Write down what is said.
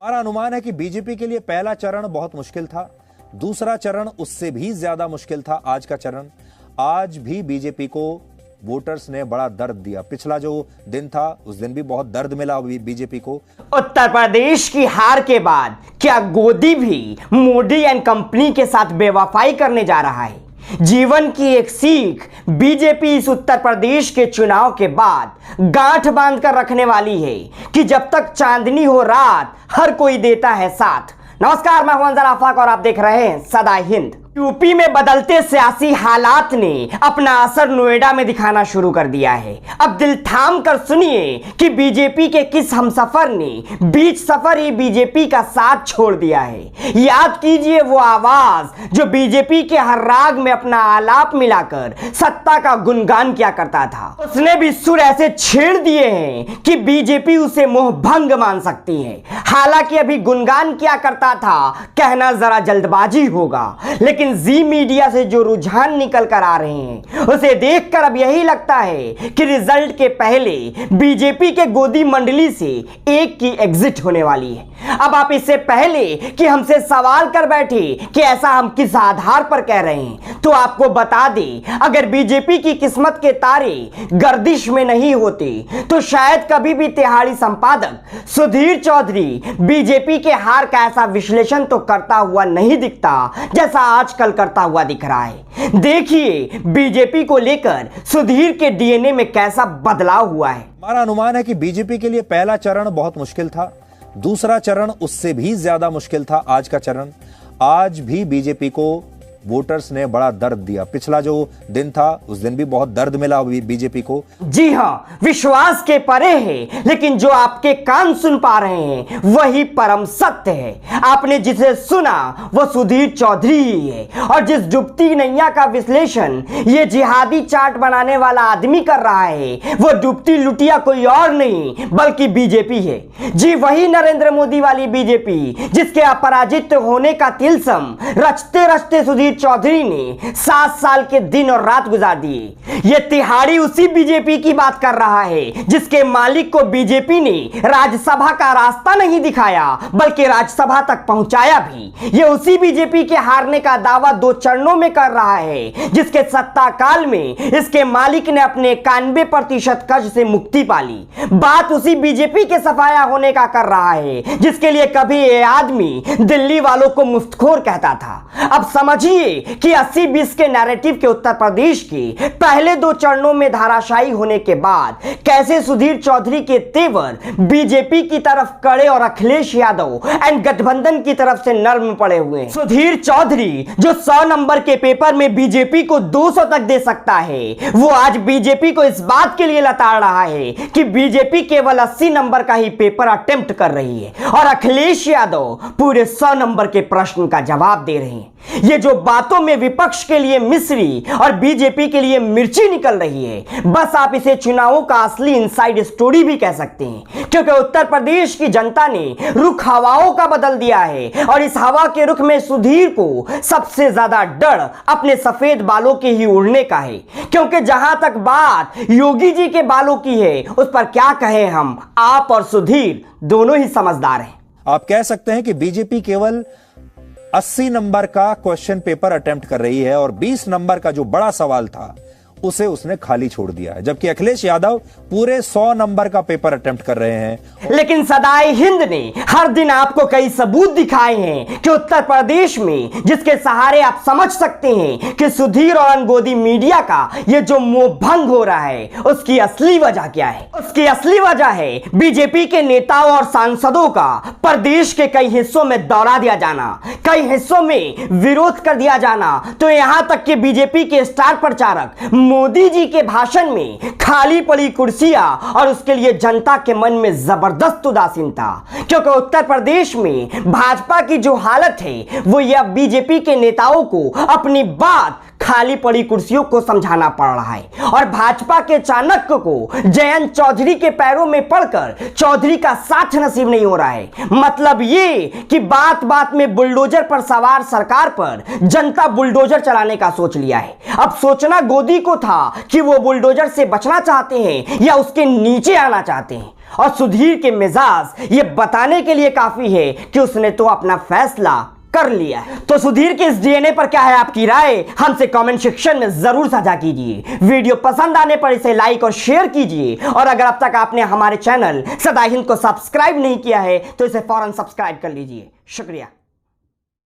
हमारा अनुमान है कि बीजेपी के लिए पहला चरण बहुत मुश्किल था, दूसरा चरण उससे भी ज्यादा मुश्किल था। आज का चरण, आज भी बीजेपी को वोटर्स ने बड़ा दर्द दिया। पिछला जो दिन था उस दिन भी बहुत दर्द मिला बीजेपी को। उत्तर प्रदेश की हार के बाद क्या गोदी भी मोदी एंड कंपनी के साथ बेवफाई करने जा रहा है? जीवन की एक सीख बीजेपी इस उत्तर प्रदेश के चुनाव के बाद गांठ बांध कर रखने वाली है कि जब तक चांदनी हो रात हर कोई देता है साथ। नमस्कार, मैं हूं अंजर आफाक और आप देख रहे हैं सदा हिंद। यूपी में बदलते सियासी हालात ने अपना असर नोएडा में दिखाना शुरू कर दिया है। अब दिल थाम कर सुनिए कि बीजेपी के किस हमसफर ने बीच सफर ही बीजेपी का साथ छोड़ दिया है। याद कीजिए वो आवाज जो बीजेपी के हर राग में अपना आलाप मिलाकर सत्ता का गुणगान किया करता था। उसने भी सुर ऐसे छेड़ दिए हैं कि बीजेपी उसे मोहभंग मान सकती है। हालांकि अभी गुणगान किया करता था, कहना जरा जल्दबाजी होगा, लेकिन जी मीडिया से जो रुझान निकल कर आ रहे हैं उसे देखकर अब यही लगता है कि रिजल्ट के पहले बीजेपी के गोदी मंडली से एक की एग्जिट होने वाली है। अब आप इससे पहले कि हमसे सवाल कर बैठे कि ऐसा हम किस आधार पर कह रहे हैं, तो आपको बता दें, अगर बीजेपी की किस्मत के तारे गर्दिश में नहीं होते तो शायद कभी भी तिहाड़ी संपादक सुधीर चौधरी बीजेपी के हार का ऐसा विश्लेषण तो करता हुआ नहीं दिखता जैसा आजकल करता हुआ दिख रहा है। देखिए बीजेपी को लेकर सुधीर के डीएनए में कैसा बदलाव हुआ है। हमारा अनुमान है कि बीजेपी के लिए पहला चरण बहुत मुश्किल था, दूसरा चरण उससे भी ज्यादा मुश्किल था। आज का चरण, आज भी बीजेपी को वोटर्स ने बड़ा दर्द दिया। पिछला जो दिन था उस दिन भी बहुत दर्द मिला बीजेपी को। जी हां, विश्वास के परे है, लेकिन जो आपके कान सुन पा रहे हैं वही परम सत्य है। आपने जिसे सुना वो सुधीर चौधरी ही है, और जिस डुबती नैया का विश्लेषण ये जिहादी चार्ट बनाने वाला आदमी कर रहा है वो डुबती लुटिया कोई और नहीं बल्कि बीजेपी है। जी वही नरेंद्र मोदी वाली बीजेपी जिसके अपराजित होने का तिलस्म रचते रचते सुधीर चौधरी ने 7 साल के दिन और रात गुजार दिए। ये तिहाड़ी उसी बीजेपी की बात कर रहा है जिसके मालिक को बीजेपी ने राज्यसभा का रास्ता नहीं दिखाया बल्कि राज्यसभा तक पहुंचाया भी। ये उसी बीजेपी के हारने का दावा 2 चरणों में कर रहा है जिसके सत्ता काल में इसके मालिक ने अपने 91% कर्ज से मुक्ति पाली। बात उसी बीजेपी के सफाया होने का कर रहा है जिसके लिए कभी ये आदमी दिल्ली वालों को मुफ्तखोर कहता था। अब समझिए कि 80-20 के नैरेटिव के उत्तर प्रदेश के पहले 2 चरणों में धाराशायी होने के बाद कैसे सुधीर चौधरी के तेवर बीजेपी की तरफ कड़े और अखिलेश यादव एंड गठबंधन की तरफ से नर्म पड़े हुए हैं। सुधीर चौधरी जो 100 नंबर के पेपर में बीजेपी को 200 तक दे सकता है, वो आज बीजेपी को इस बात के लिए लताड़ रहा है कि बीजेपी केवल 80 नंबर का ही पेपर अटेम्प्ट कर रही है और अखिलेश यादव पूरे 100 नंबर के प्रश्न का जवाब दे रहे हैं। ये जो बातों में विपक्ष के लिए मिश्री और बीजेपी के लिए मिर्ची निकल रही है, बस आप इसे चुनावों का असली इनसाइड स्टोरी भी कह सकते हैं, क्योंकि उत्तर प्रदेश की जनता ने रुख हवाओं का बदल दिया है और इस हवा के रुख में सुधीर को सबसे ज्यादा डर अपने सफेद बालों के ही उड़ने का है। क्योंकि जहां तक बात योगी जी के बालों की है उस पर क्या कहें हम, आप और सुधीर दोनों ही समझदार हैं। आप कह सकते हैं कि बीजेपी केवल 80 नंबर का क्वेश्चन पेपर अटेम्प्ट कर रही है और 20 नंबर का जो बड़ा सवाल था उसे उसने खाली छोड़ दिया है, जबकि अखिलेश यादव पूरे 100 नंबर का पेपर अटेम्प्ट कर रहे हैं। लेकिन सदाए हिंद ने हर दिन आपको कई सबूत दिखाए हैं कि उत्तर प्रदेश में जिसके सहारे आप समझ सकते हैं कि सुधीर और अनगोदी मीडिया का ये जो मोहभंग हो रहा है उसकी असली वजह क्या है। उसकी असली वजह है बीजेपी के नेताओं और सांसदों का प्रदेश के कई हिस्सों में दौरा दिया जाना, कई हिस्सों में विरोध कर दिया जाना, तो यहां तक कि बीजेपी के स्टार प्रचारक मोदी जी के भाषण में खाली पड़ी कुर्सियां और उसके लिए जनता के मन में जबरदस्त उदासीनता। क्योंकि उत्तर प्रदेश में भाजपा की जो हालत है वो यह बीजेपी के नेताओं को अपनी बात खाली पड़ी कुर्सियों को समझाना पड़ रहा है और भाजपा के चाणक्य को जयंत चौधरी के पैरों में पड़कर चौधरी का साथ नसीब नहीं हो रहा है। मतलब ये कि बात बात में बुलडोजर पर सवार सरकार पर जनता बुलडोजर चलाने का सोच लिया है। अब सोचना गोदी को था कि वो बुलडोजर से बचना चाहते हैं या उसके नीचे आना चाहते हैं। और सुधीर के मिजाज ये बताने के लिए काफी है कि उसने तो अपना फैसला कर लिया है। तो सुधीर के इस डीएनए पर क्या है आपकी राय, हमसे कमेंट सेक्शन में जरूर साझा कीजिए। वीडियो पसंद आने पर इसे लाइक और शेयर कीजिए, और अगर अब तक आपने हमारे चैनल सदा हिंद को सब्सक्राइब नहीं किया है तो इसे फौरन सब्सक्राइब कर लीजिए। शुक्रिया।